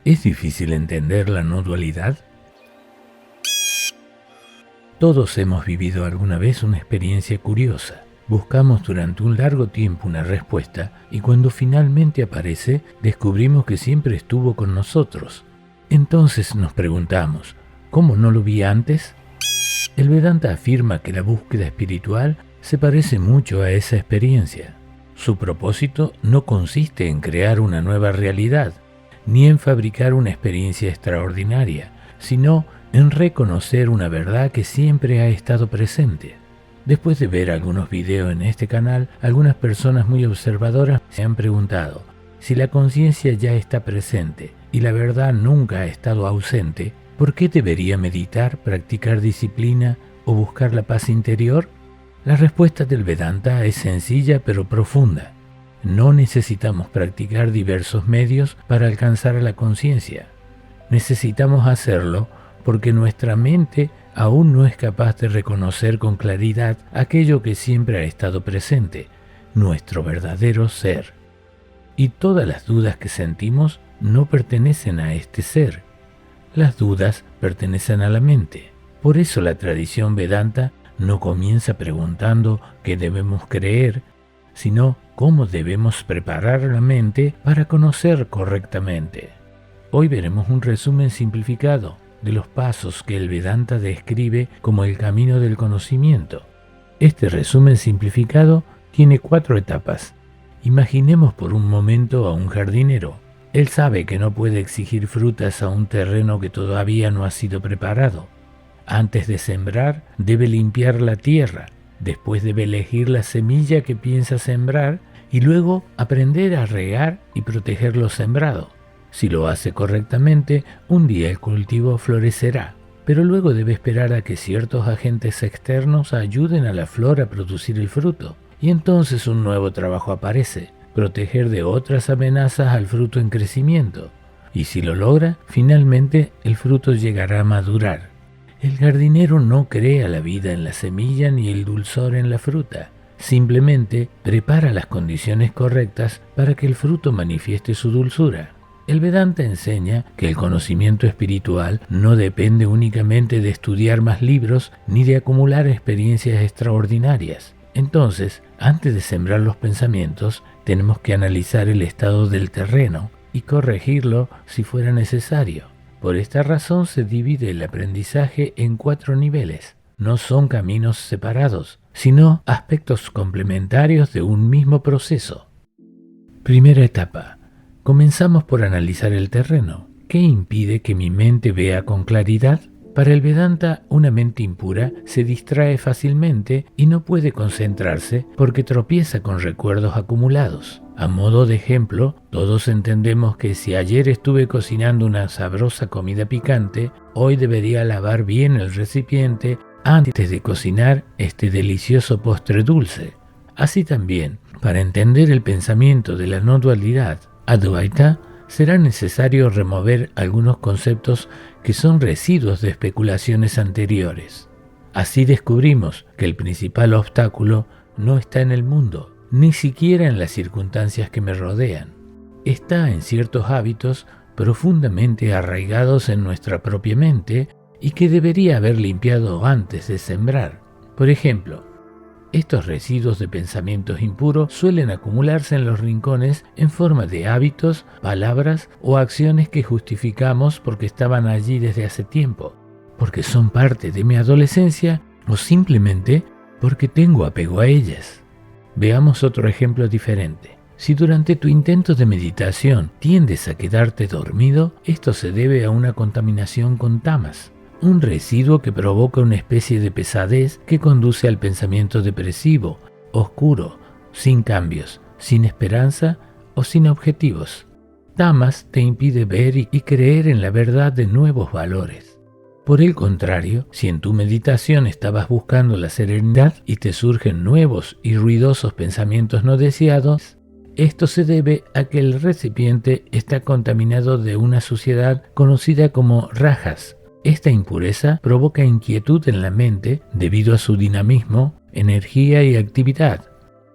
¿Es difícil entender la no dualidad? Todos hemos vivido alguna vez una experiencia curiosa. Buscamos durante un largo tiempo una respuesta y cuando finalmente aparece, descubrimos que siempre estuvo con nosotros. Entonces nos preguntamos, ¿cómo no lo vi antes? El Vedanta afirma que la búsqueda espiritual se parece mucho a esa experiencia. Su propósito no consiste en crear una nueva realidad, ni en fabricar una experiencia extraordinaria, sino en reconocer una verdad que siempre ha estado presente. Después de ver algunos videos en este canal, algunas personas muy observadoras se han preguntado, si la conciencia ya está presente y la verdad nunca ha estado ausente, ¿por qué debería meditar, practicar disciplina o buscar la paz interior? La respuesta del Vedanta es sencilla pero profunda. No necesitamos practicar diversos medios para alcanzar a la conciencia. Necesitamos hacerlo porque nuestra mente aún no es capaz de reconocer con claridad aquello que siempre ha estado presente, nuestro verdadero ser. Y todas las dudas que sentimos no pertenecen a este ser. Las dudas pertenecen a la mente. Por eso la tradición Vedanta no comienza preguntando qué debemos creer, sino cómo debemos preparar la mente para conocer correctamente. Hoy veremos un resumen simplificado de los pasos que el Vedanta describe como el camino del conocimiento. Este resumen simplificado tiene 4 etapas. Imaginemos por un momento a un jardinero. Él sabe que no puede exigir frutas a un terreno que todavía no ha sido preparado. Antes de sembrar, debe limpiar la tierra. Después debe elegir la semilla que piensa sembrar y luego aprender a regar y proteger lo sembrado. Si lo hace correctamente, un día el cultivo florecerá, pero luego debe esperar a que ciertos agentes externos ayuden a la flor a producir el fruto. Y entonces un nuevo trabajo aparece, proteger de otras amenazas al fruto en crecimiento. Y si lo logra, finalmente el fruto llegará a madurar. El jardinero no crea la vida en la semilla ni el dulzor en la fruta. Simplemente prepara las condiciones correctas para que el fruto manifieste su dulzura. El Vedanta enseña que el conocimiento espiritual no depende únicamente de estudiar más libros ni de acumular experiencias extraordinarias. Entonces, antes de sembrar los pensamientos, tenemos que analizar el estado del terreno y corregirlo si fuera necesario. Por esta razón se divide el aprendizaje en 4 niveles. No son caminos separados, sino aspectos complementarios de un mismo proceso. Primera etapa. Comenzamos por analizar el terreno. ¿Qué impide que mi mente vea con claridad? Para el Vedanta, una mente impura se distrae fácilmente y no puede concentrarse porque tropieza con recuerdos acumulados. A modo de ejemplo, todos entendemos que si ayer estuve cocinando una sabrosa comida picante, hoy debería lavar bien el recipiente antes de cocinar este delicioso postre dulce. Así también, para entender el pensamiento de la no dualidad, Advaita, será necesario remover algunos conceptos que son residuos de especulaciones anteriores. Así descubrimos que el principal obstáculo no está en el mundo, ni siquiera en las circunstancias que me rodean. Está en ciertos hábitos profundamente arraigados en nuestra propia mente y que debería haber limpiado antes de sembrar. Por ejemplo, estos residuos de pensamientos impuros suelen acumularse en los rincones en forma de hábitos, palabras o acciones que justificamos porque estaban allí desde hace tiempo, porque son parte de mi adolescencia o simplemente porque tengo apego a ellas. Veamos otro ejemplo diferente. Si durante tu intento de meditación tiendes a quedarte dormido, esto se debe a una contaminación con tamas. Un residuo que provoca una especie de pesadez que conduce al pensamiento depresivo, oscuro, sin cambios, sin esperanza o sin objetivos. Tamas te impide ver y creer en la verdad de nuevos valores. Por el contrario, si en tu meditación estabas buscando la serenidad y te surgen nuevos y ruidosos pensamientos no deseados, esto se debe a que el recipiente está contaminado de una suciedad conocida como rajas. Esta impureza provoca inquietud en la mente debido a su dinamismo, energía y actividad.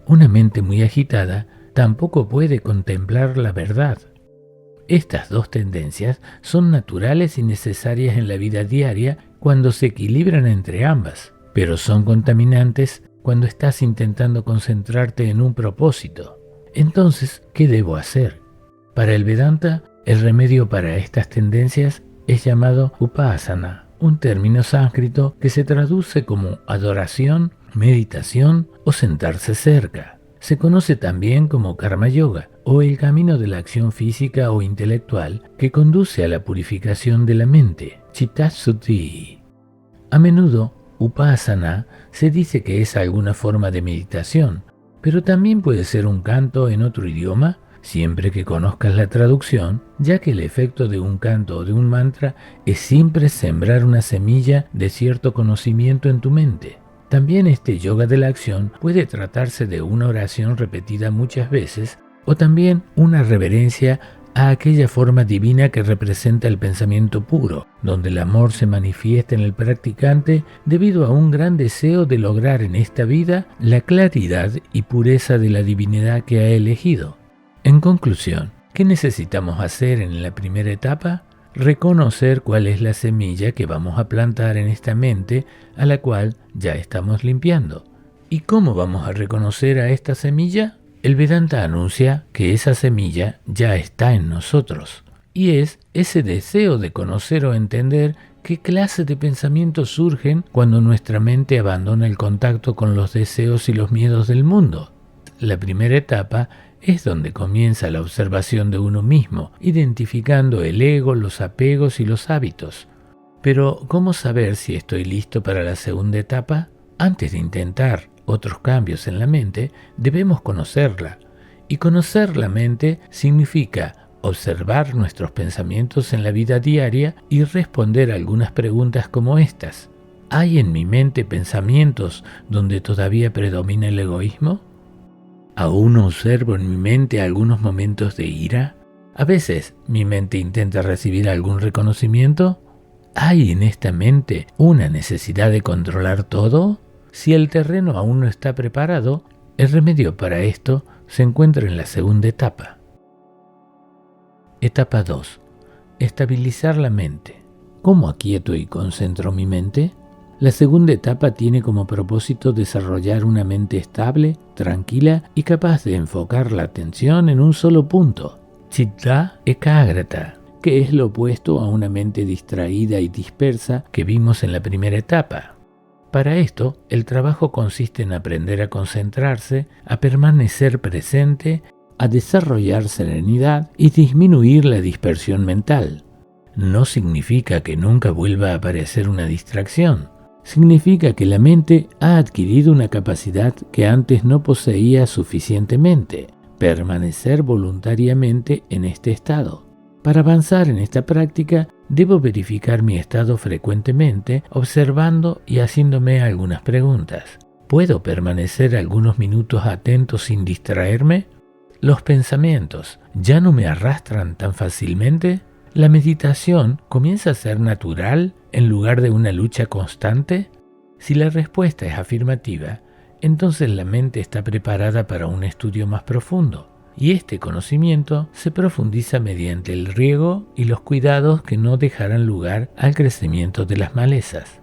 Una mente muy agitada tampoco puede contemplar la verdad. Estas dos tendencias son naturales y necesarias en la vida diaria cuando se equilibran entre ambas, pero son contaminantes cuando estás intentando concentrarte en un propósito. Entonces, ¿qué debo hacer? Para el Vedanta, el remedio para estas tendencias es llamado upasana, un término sánscrito que se traduce como adoración, meditación o sentarse cerca. Se conoce también como karma yoga o el camino de la acción física o intelectual que conduce a la purificación de la mente, chittasuddhi. A menudo, upasana se dice que es alguna forma de meditación, pero también puede ser un canto en otro idioma, siempre que conozcas la traducción, ya que el efecto de un canto o de un mantra es siempre sembrar una semilla de cierto conocimiento en tu mente. También este yoga de la acción puede tratarse de una oración repetida muchas veces o también una reverencia a aquella forma divina que representa el pensamiento puro, donde el amor se manifiesta en el practicante debido a un gran deseo de lograr en esta vida la claridad y pureza de la divinidad que ha elegido. En conclusión, ¿qué necesitamos hacer en la primera etapa? Reconocer cuál es la semilla que vamos a plantar en esta mente a la cual ya estamos limpiando. ¿Y cómo vamos a reconocer a esta semilla? El Vedanta anuncia que esa semilla ya está en nosotros, y es ese deseo de conocer o entender qué clase de pensamientos surgen cuando nuestra mente abandona el contacto con los deseos y los miedos del mundo. La primera etapa es donde comienza la observación de uno mismo, identificando el ego, los apegos y los hábitos. Pero, ¿cómo saber si estoy listo para la segunda etapa? Antes de intentar otros cambios en la mente, debemos conocerla. Y conocer la mente significa observar nuestros pensamientos en la vida diaria y responder algunas preguntas como estas. ¿Hay en mi mente pensamientos donde todavía predomina el egoísmo? ¿Aún observo en mi mente algunos momentos de ira? ¿A veces mi mente intenta recibir algún reconocimiento? ¿Hay en esta mente una necesidad de controlar todo? Si el terreno aún no está preparado, el remedio para esto se encuentra en la segunda etapa. Etapa 2. Estabilizar la mente. ¿Cómo aquieto y concentro mi mente? La segunda etapa tiene como propósito desarrollar una mente estable, tranquila y capaz de enfocar la atención en un solo punto. Chitta ekagrata, que es lo opuesto a una mente distraída y dispersa que vimos en la primera etapa. Para esto, el trabajo consiste en aprender a concentrarse, a permanecer presente, a desarrollar serenidad y disminuir la dispersión mental. No significa que nunca vuelva a aparecer una distracción. Significa que la mente ha adquirido una capacidad que antes no poseía suficientemente, permanecer voluntariamente en este estado. Para avanzar en esta práctica, debo verificar mi estado frecuentemente, observando y haciéndome algunas preguntas. ¿Puedo permanecer algunos minutos atento sin distraerme? ¿Los pensamientos ya no me arrastran tan fácilmente? ¿La meditación comienza a ser natural en lugar de una lucha constante? Si la respuesta es afirmativa, entonces la mente está preparada para un estudio más profundo. Y este conocimiento se profundiza mediante el riego y los cuidados que no dejarán lugar al crecimiento de las malezas.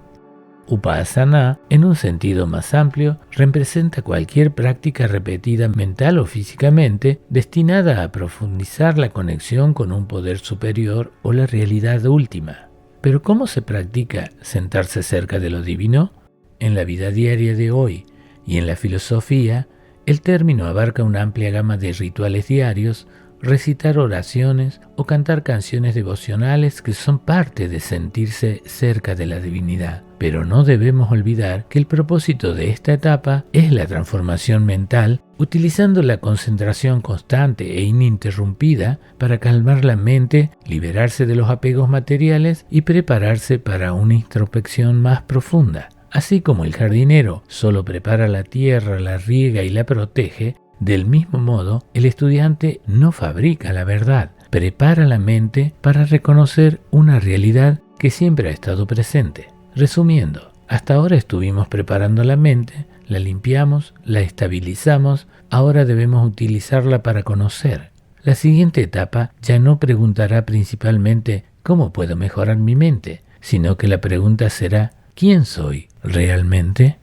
Upasana, en un sentido más amplio, representa cualquier práctica repetida mental o físicamente destinada a profundizar la conexión con un poder superior o la realidad última. Pero ¿cómo se practica sentarse cerca de lo divino? En la vida diaria de hoy y en la filosofía, el término abarca una amplia gama de rituales diarios, recitar oraciones o cantar canciones devocionales que son parte de sentirse cerca de la divinidad. Pero no debemos olvidar que el propósito de esta etapa es la transformación mental, utilizando la concentración constante e ininterrumpida para calmar la mente, liberarse de los apegos materiales y prepararse para una introspección más profunda. Así como el jardinero solo prepara la tierra, la riega y la protege, del mismo modo, el estudiante no fabrica la verdad, prepara la mente para reconocer una realidad que siempre ha estado presente. Resumiendo, hasta ahora estuvimos preparando la mente, la limpiamos, la estabilizamos, ahora debemos utilizarla para conocer. La siguiente etapa ya no preguntará principalmente ¿cómo puedo mejorar mi mente?, sino que la pregunta será ¿quién soy realmente?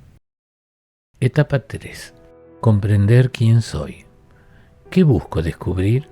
Etapa 3. Comprender quién soy. ¿Qué busco descubrir?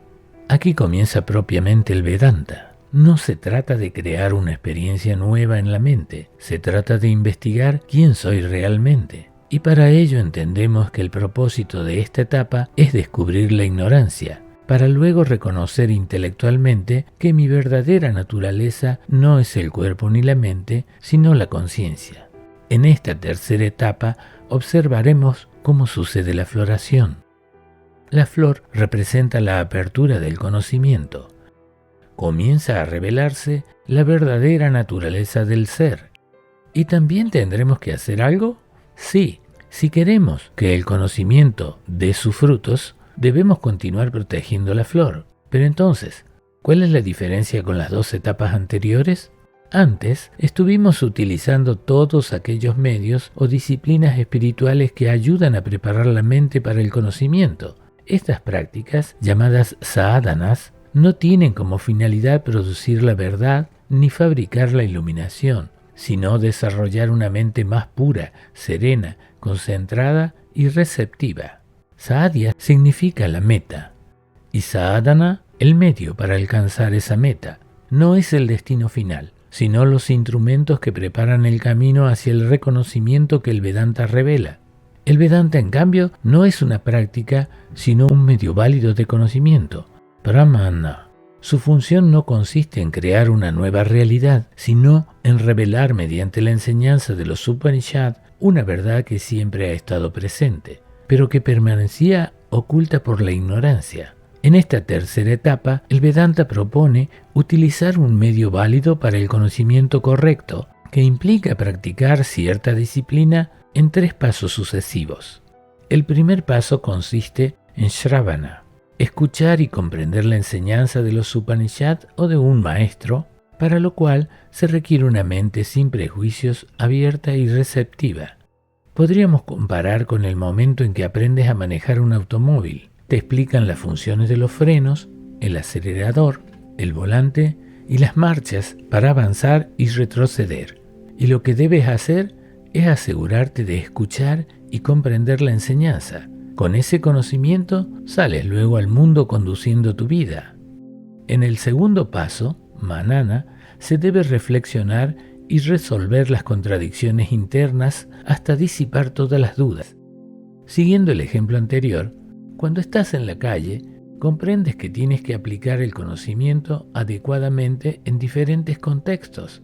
Aquí comienza propiamente el Vedanta. No se trata de crear una experiencia nueva en la mente, se trata de investigar quién soy realmente. Y para ello entendemos que el propósito de esta etapa es descubrir la ignorancia, para luego reconocer intelectualmente que mi verdadera naturaleza no es el cuerpo ni la mente, sino la conciencia. En esta tercera etapa observaremos cómo sucede la floración. La flor representa la apertura del conocimiento. Comienza a revelarse la verdadera naturaleza del ser. ¿Y también tendremos que hacer algo? Sí, si queremos que el conocimiento dé sus frutos, debemos continuar protegiendo la flor. Pero entonces, ¿cuál es la diferencia con las dos etapas anteriores? Antes, estuvimos utilizando todos aquellos medios o disciplinas espirituales que ayudan a preparar la mente para el conocimiento. Estas prácticas, llamadas sadhanas, no tienen como finalidad producir la verdad ni fabricar la iluminación, sino desarrollar una mente más pura, serena, concentrada y receptiva. Sadhya significa la meta, y sadhana el medio para alcanzar esa meta. No es el destino final, sino los instrumentos que preparan el camino hacia el reconocimiento que el Vedanta revela. El Vedanta, en cambio, no es una práctica, sino un medio válido de conocimiento. Pramana. Su función no consiste en crear una nueva realidad, sino en revelar mediante la enseñanza de los Upanishad una verdad que siempre ha estado presente, pero que permanecía oculta por la ignorancia. En esta tercera etapa, el Vedanta propone utilizar un medio válido para el conocimiento correcto, que implica practicar cierta disciplina en 3 pasos sucesivos. El primer paso consiste en Shravana, escuchar y comprender la enseñanza de los Upanishad o de un maestro, para lo cual se requiere una mente sin prejuicios, abierta y receptiva. Podríamos comparar con el momento en que aprendes a manejar un automóvil. Te explican las funciones de los frenos, el acelerador, el volante y las marchas para avanzar y retroceder. Y lo que debes hacer es asegurarte de escuchar y comprender la enseñanza. Con ese conocimiento sales luego al mundo conduciendo tu vida. En el segundo paso, Manana, se debe reflexionar y resolver las contradicciones internas hasta disipar todas las dudas. Siguiendo el ejemplo anterior, cuando estás en la calle, comprendes que tienes que aplicar el conocimiento adecuadamente en diferentes contextos.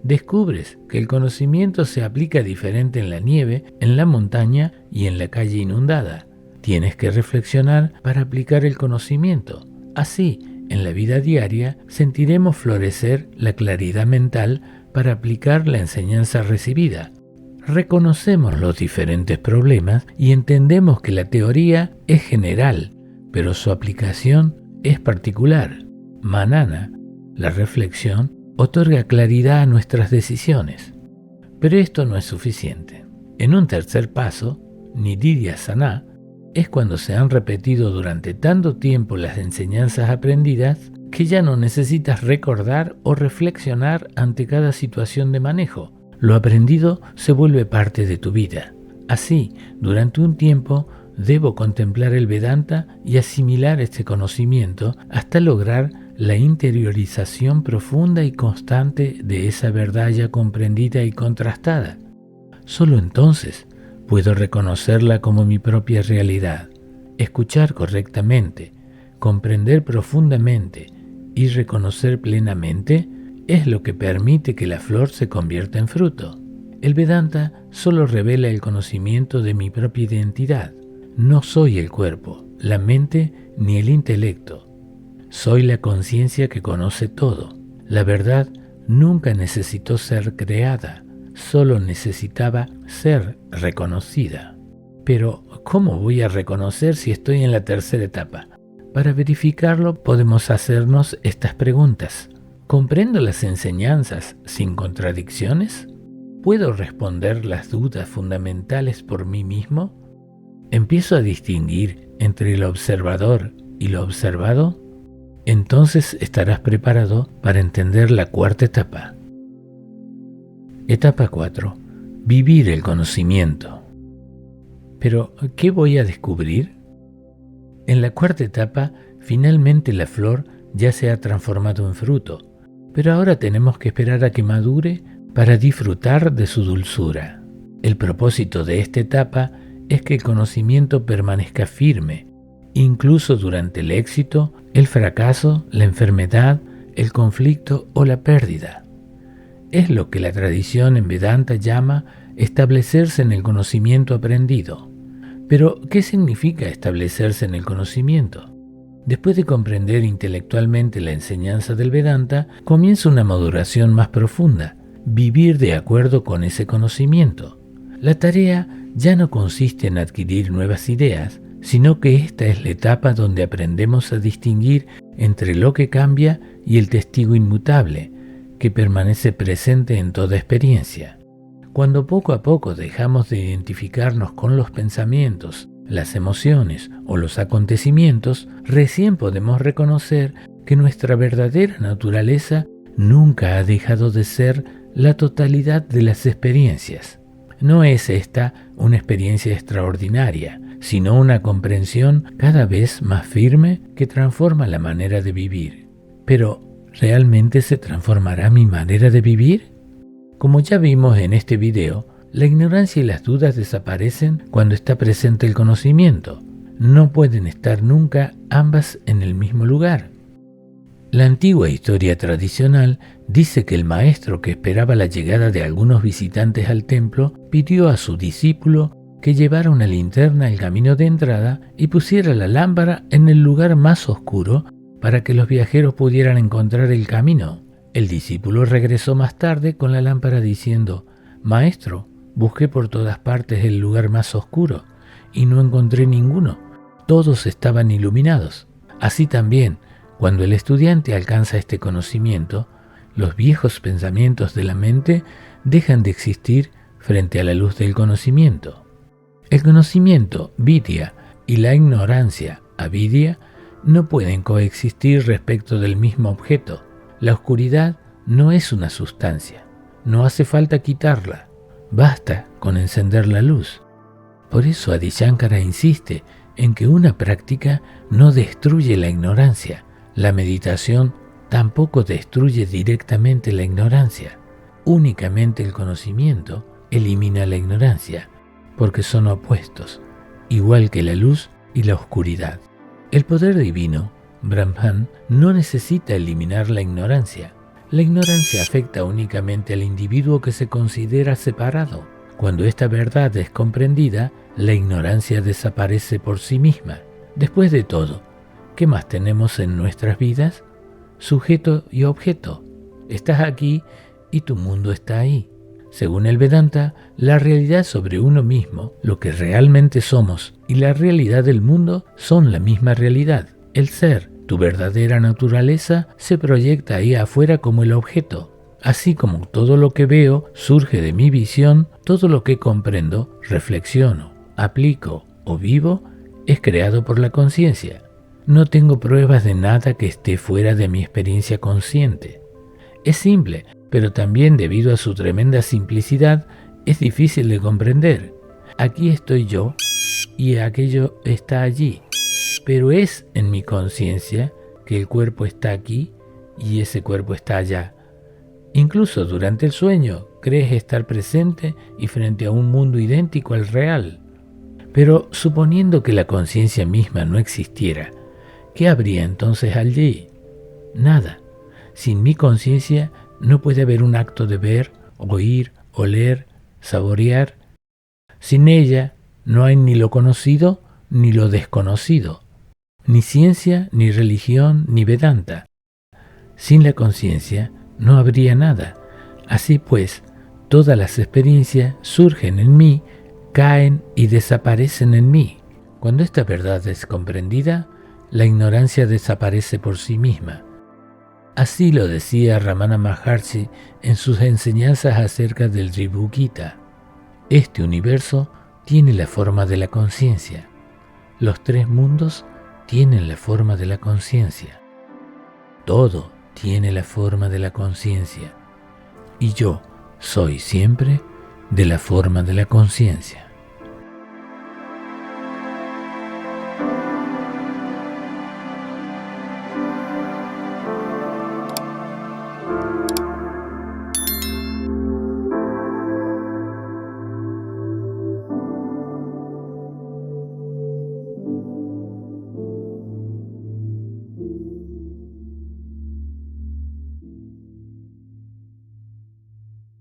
Descubres que el conocimiento se aplica diferente en la nieve, en la montaña y en la calle inundada. Tienes que reflexionar para aplicar el conocimiento. Así, en la vida diaria, sentiremos florecer la claridad mental para aplicar la enseñanza recibida. Reconocemos los diferentes problemas y entendemos que la teoría es general, pero su aplicación es particular. Manana, la reflexión, otorga claridad a nuestras decisiones. Pero esto no es suficiente. En un tercer paso, Nididhyasana, es cuando se han repetido durante tanto tiempo las enseñanzas aprendidas que ya no necesitas recordar o reflexionar ante cada situación de manejo. Lo aprendido se vuelve parte de tu vida. Así, durante un tiempo, debo contemplar el Vedanta y asimilar este conocimiento hasta lograr la interiorización profunda y constante de esa verdad ya comprendida y contrastada. Solo entonces puedo reconocerla como mi propia realidad, escuchar correctamente, comprender profundamente y reconocer plenamente es lo que permite que la flor se convierta en fruto. El Vedanta solo revela el conocimiento de mi propia identidad. No soy el cuerpo, la mente ni el intelecto. Soy la conciencia que conoce todo. La verdad nunca necesitó ser creada, solo necesitaba ser reconocida. Pero, ¿cómo voy a reconocer si estoy en la tercera etapa? Para verificarlo podemos hacernos estas preguntas. ¿Comprendo las enseñanzas sin contradicciones? ¿Puedo responder las dudas fundamentales por mí mismo? ¿Empiezo a distinguir entre el observador y lo observado, entonces estarás preparado para entender la cuarta etapa. Etapa 4. Vivir el conocimiento. Pero, ¿qué voy a descubrir? En la cuarta etapa, finalmente la flor ya se ha transformado en fruto, pero ahora tenemos que esperar a que madure para disfrutar de su dulzura. El propósito de esta etapa es que el conocimiento permanezca firme, incluso durante el éxito, el fracaso, la enfermedad, el conflicto o la pérdida. Es lo que la tradición en Vedanta llama establecerse en el conocimiento aprendido. Pero, ¿qué significa establecerse en el conocimiento? Después de comprender intelectualmente la enseñanza del Vedanta, comienza una maduración más profunda, vivir de acuerdo con ese conocimiento. La tarea ya no consiste en adquirir nuevas ideas, sino que esta es la etapa donde aprendemos a distinguir entre lo que cambia y el testigo inmutable, que permanece presente en toda experiencia. Cuando poco a poco dejamos de identificarnos con los pensamientos, las emociones o los acontecimientos, recién podemos reconocer que nuestra verdadera naturaleza nunca ha dejado de ser la totalidad de las experiencias. No es esta una experiencia extraordinaria, sino una comprensión cada vez más firme que transforma la manera de vivir. Pero, ¿realmente se transformará mi manera de vivir? Como ya vimos en este video, la ignorancia y las dudas desaparecen cuando está presente el conocimiento. No pueden estar nunca ambas en el mismo lugar. La antigua historia tradicional dice que el maestro que esperaba la llegada de algunos visitantes al templo pidió a su discípulo que llevara una linterna al camino de entrada y pusiera la lámpara en el lugar más oscuro para que los viajeros pudieran encontrar el camino. El discípulo regresó más tarde con la lámpara diciendo: «Maestro, busqué por todas partes el lugar más oscuro y no encontré ninguno. Todos estaban iluminados». Así también, cuando el estudiante alcanza este conocimiento, los viejos pensamientos de la mente dejan de existir frente a la luz del conocimiento. El conocimiento, vidya, y la ignorancia, avidya, no pueden coexistir respecto del mismo objeto. La oscuridad no es una sustancia, no hace falta quitarla, basta con encender la luz. Por eso Adi Shankara insiste en que una práctica no destruye la ignorancia. La meditación tampoco destruye directamente la ignorancia. Únicamente el conocimiento elimina la ignorancia, porque son opuestos, igual que la luz y la oscuridad. El poder divino, Brahman, no necesita eliminar la ignorancia. La ignorancia afecta únicamente al individuo que se considera separado. Cuando esta verdad es comprendida, la ignorancia desaparece por sí misma. Después de todo, ¿qué más tenemos en nuestras vidas? Sujeto y objeto. Estás aquí y tu mundo está ahí. Según el Vedanta, la realidad sobre uno mismo, lo que realmente somos, y la realidad del mundo son la misma realidad. El ser, tu verdadera naturaleza, se proyecta ahí afuera como el objeto. Así como todo lo que veo surge de mi visión, todo lo que comprendo, reflexiono, aplico o vivo, es creado por la conciencia. No tengo pruebas de nada que esté fuera de mi experiencia consciente. Es simple, pero también debido a su tremenda simplicidad, es difícil de comprender. Aquí estoy yo y aquello está allí, pero es en mi conciencia que el cuerpo está aquí y ese cuerpo está allá. Incluso durante el sueño crees estar presente y frente a un mundo idéntico al real. Pero suponiendo que la conciencia misma no existiera, ¿qué habría entonces allí? Nada. Sin mi conciencia no puede haber un acto de ver, oír, oler, saborear. Sin ella no hay ni lo conocido ni lo desconocido, ni ciencia, ni religión, ni Vedanta. Sin la conciencia no habría nada. Así pues, todas las experiencias surgen en mí, caen y desaparecen en mí. Cuando esta verdad es comprendida, la ignorancia desaparece por sí misma. Así lo decía Ramana Maharshi en sus enseñanzas acerca del Ribhu Gita. Este universo tiene la forma de la conciencia. Los tres mundos tienen la forma de la conciencia. Todo tiene la forma de la conciencia. Y yo soy siempre de la forma de la conciencia.